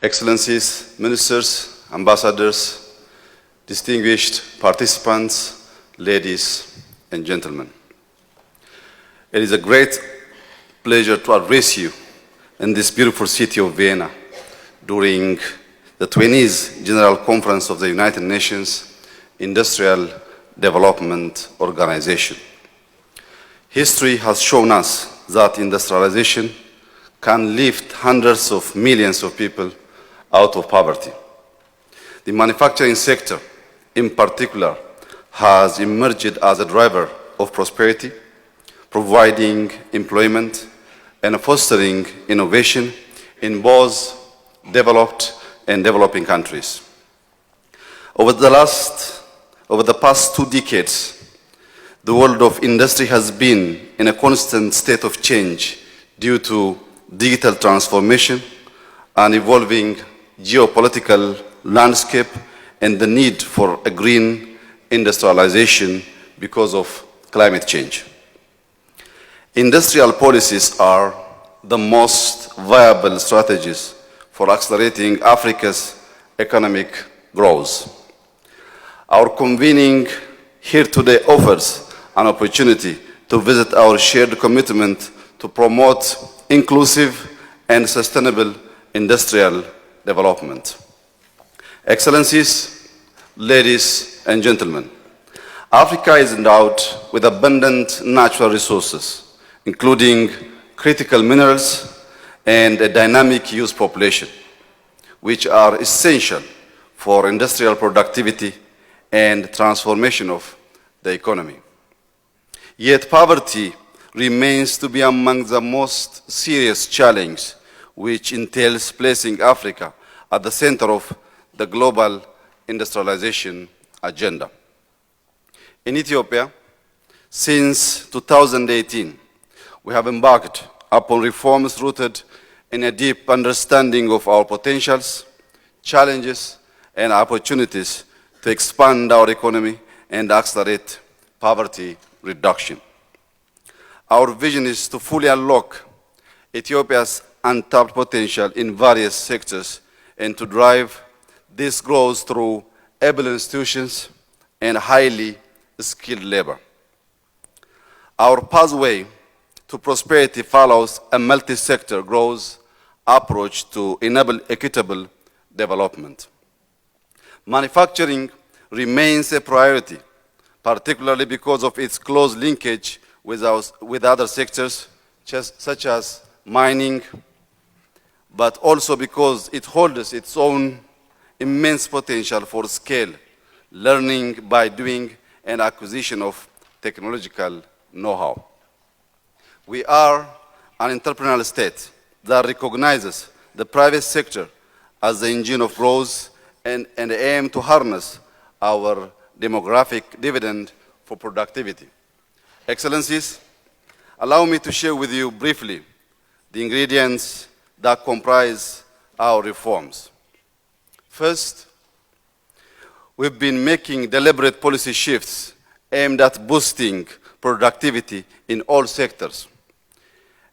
Excellencies, Ministers, Ambassadors, distinguished participants, ladies and gentlemen. It is a great pleasure to address you in this beautiful city of Vienna during the 20th General Conference of the United Nations Industrial Development Organization. History has shown us that industrialization can lift hundreds of millions of people out of poverty. The manufacturing sector, in particular, has emerged as a driver of prosperity, providing employment and fostering innovation in both developed and developing countries. Over the past 2 decades, the world of industry has been in a constant state of change due to digital transformation, an evolving geopolitical landscape, and the need for a green industrialization because of climate change. Industrial policies are the most viable strategies for accelerating Africa's economic growth. Our convening here today offers an opportunity to visit our shared commitment to promote inclusive and sustainable industrial development. Excellencies, ladies and gentlemen, Africa is endowed with abundant natural resources, including critical minerals and a dynamic youth population, which are essential for industrial productivity and transformation of the economy. Yet poverty remains to be among the most serious challenges, which entails placing Africa at the center of the global industrialization agenda. In Ethiopia, since 2018, we have embarked upon reforms rooted in a deep understanding of our potentials, challenges, and opportunities to expand our economy and accelerate poverty reduction. Our vision is to fully unlock Ethiopia's untapped potential in various sectors and to drive this growth through able institutions and highly skilled labor. Our pathway to prosperity follows a multi-sector growth approach to enable equitable development. Manufacturing remains a priority, particularly because of its close linkage with other sectors, such as mining, but also because it holds its own immense potential for scale, learning by doing, and acquisition of technological know-how. We are an entrepreneurial state that recognizes the private sector as the engine of growth and aim to harness our demographic dividend for productivity. Excellencies, allow me to share with you briefly the ingredients that comprise our reforms. First, we've been making deliberate policy shifts aimed at boosting productivity in all sectors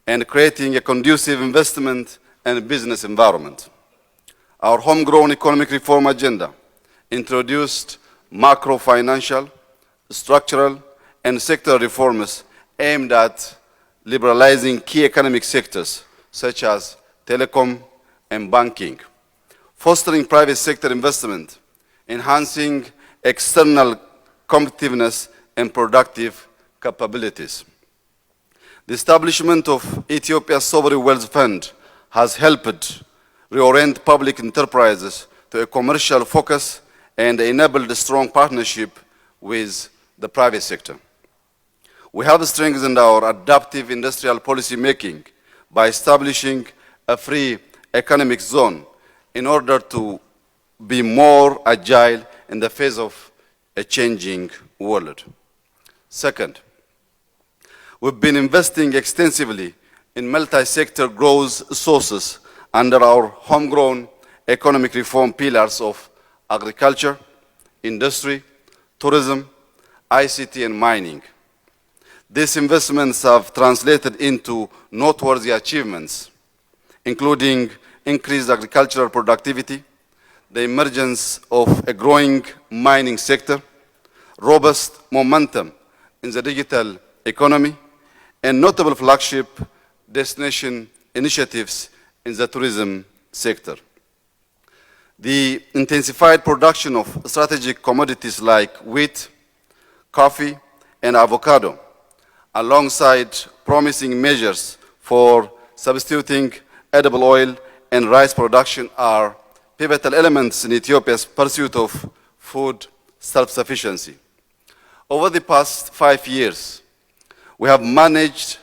and creating a conducive investment and business environment. Our homegrown economic reform agenda introduced macro-financial, structural, and sector reforms aimed at liberalizing key economic sectors such as telecom and banking, fostering private sector investment, enhancing external competitiveness and productive capabilities. The establishment of Ethiopia's Sovereign Wealth Fund has helped reorient public enterprises to a commercial focus and enabled a strong partnership with the private sector. We have strengthened our adaptive industrial policy making by establishing a free economic zone in order to be more agile in the face of a changing world. Second, we've been investing extensively in multi-sector growth sources under our homegrown economic reform pillars of agriculture, industry, tourism, ICT, and mining. These investments have translated into noteworthy achievements, including increased agricultural productivity, the emergence of a growing mining sector, robust momentum in the digital economy, and notable flagship destination initiatives in the tourism sector. The intensified production of strategic commodities like wheat, coffee, and avocado, alongside promising measures for substituting edible oil and rice production, are pivotal elements in Ethiopia's pursuit of food self-sufficiency. Over the past 5 years, we have managed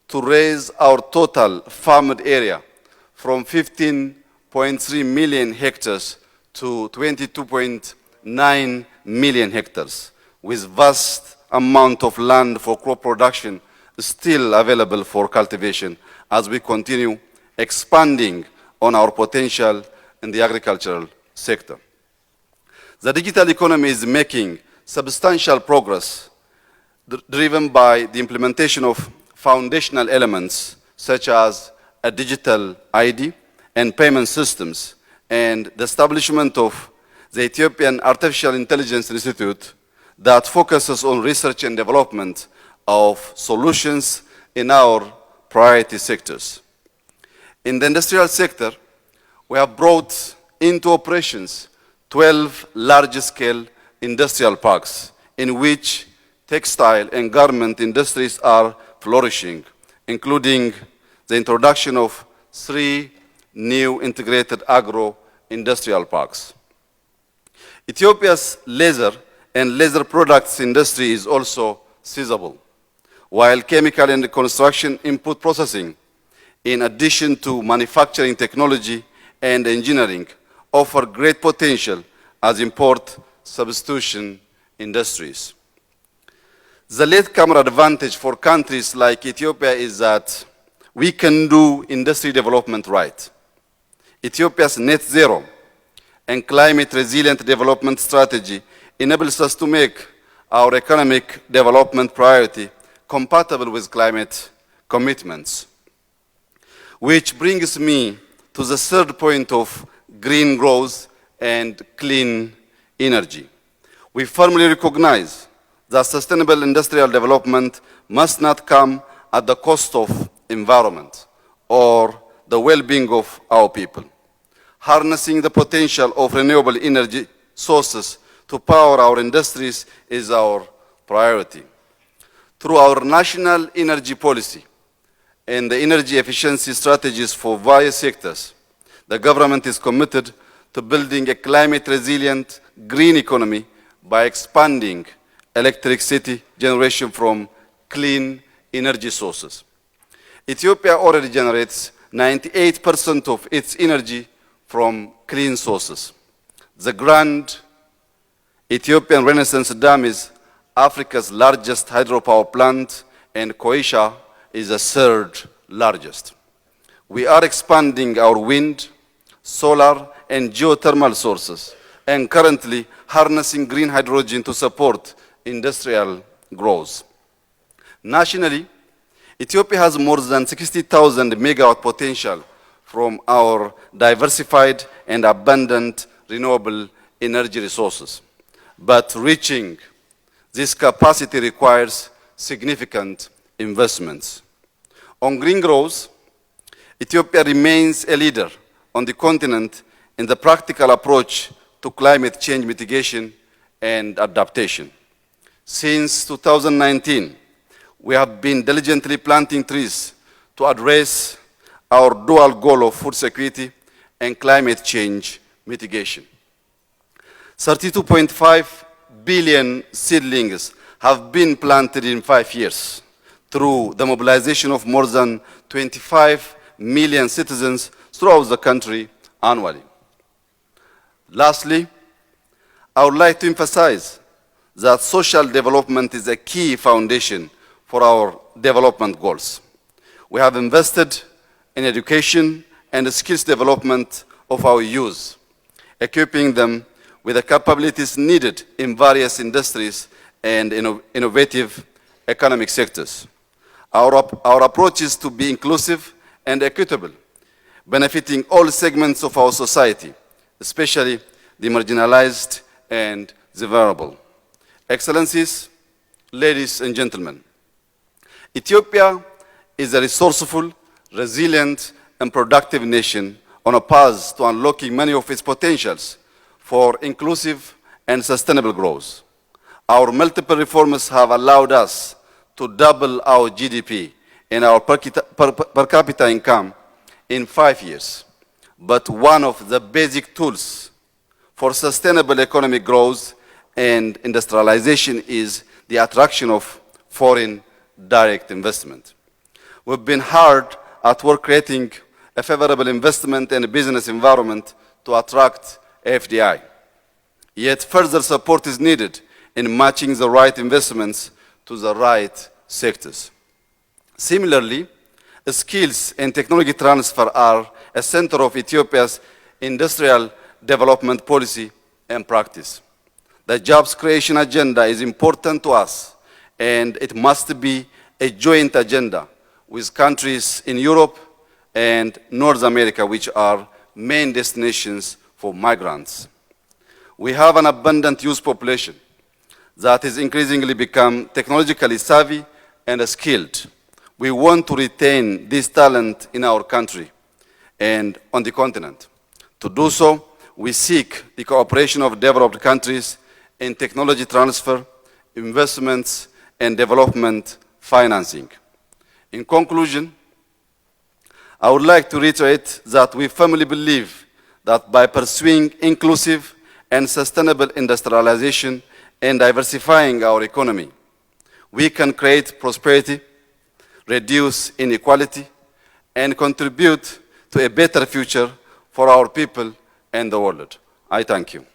to raise our total farmed area from 15.3 million hectares to 22.9 million hectares, with vast amount of land for crop production still available for cultivation as we continue expanding on our potential in the agricultural sector. The digital economy is making substantial progress driven by the implementation of foundational elements such as a digital ID and payment systems and the establishment of the Ethiopian Artificial Intelligence Institute that focuses on research and development of solutions in our priority sectors. In the industrial sector, we have brought into operations 12 large-scale industrial parks in which textile and garment industries are flourishing, including the introduction of 3 new integrated agro-industrial parks. Ethiopia's leather and leather products industry is also sizable, while chemical and construction input processing, in addition to manufacturing technology and engineering, offer great potential as import substitution industries. The latecomer advantage for countries like Ethiopia is that we can do industry development right. Ethiopia's net zero and climate resilient development strategy enables us to make our economic development priority compatible with climate commitments. Which brings me to the third point of green growth and clean energy. We firmly recognize that sustainable industrial development must not come at the cost of environment or the well-being of our people. Harnessing the potential of renewable energy sources to power our industries is our priority. Through our national energy policy and the energy efficiency strategies for various sectors, the government is committed to building a climate-resilient green economy by expanding electricity generation from clean energy sources. Ethiopia already generates 98% of its energy from clean sources. The Grand Ethiopian Renaissance Dam is Africa's largest hydropower plant, and Croatia is the third largest. We are expanding our wind, solar, and geothermal sources, and currently harnessing green hydrogen to support industrial growth. Nationally, Ethiopia has more than 60,000 megawatt potential from our diversified and abundant renewable energy resources. But reaching this capacity requires significant investments. On green growth, Ethiopia remains a leader on the continent in the practical approach to climate change mitigation and adaptation. Since 2019, we have been diligently planting trees to address our dual goal of food security and climate change mitigation. 32.5 billion seedlings have been planted in 5 years through the mobilization of more than 25 million citizens throughout the country annually. Lastly, I would like to emphasize that social development is a key foundation for our development goals. We have invested in education and skills development of our youth, equipping them with the capabilities needed in various industries and innovative economic sectors. Our approach is to be inclusive and equitable, benefiting all segments of our society, especially the marginalized and the vulnerable. Excellencies, ladies and gentlemen, Ethiopia is a resourceful, resilient, and productive nation on a path to unlocking many of its potentials for inclusive and sustainable growth. Our multiple reforms have allowed us to double our GDP and our per capita income in 5 years. But one of the basic tools for sustainable economic growth and industrialization is the attraction of foreign direct investment. We've been hard at work creating a favorable investment and business environment to attract FDI. Yet further support is needed in matching the right investments to the right sectors. Similarly, skills and technology transfer are a center of Ethiopia's industrial development policy and practice. The jobs creation agenda is important to us, and it must be a joint agenda with countries in Europe and North America, which are main destinations for migrants. We have an abundant youth population that has increasingly become technologically savvy and skilled. We want to retain this talent in our country and on the continent. To do so, we seek the cooperation of developed countries in technology transfer, investments, and development financing. In conclusion, I would like to reiterate that we firmly believe that by pursuing inclusive and sustainable industrialization and diversifying our economy, we can create prosperity, reduce inequality, and contribute to a better future for our people and the world. I thank you.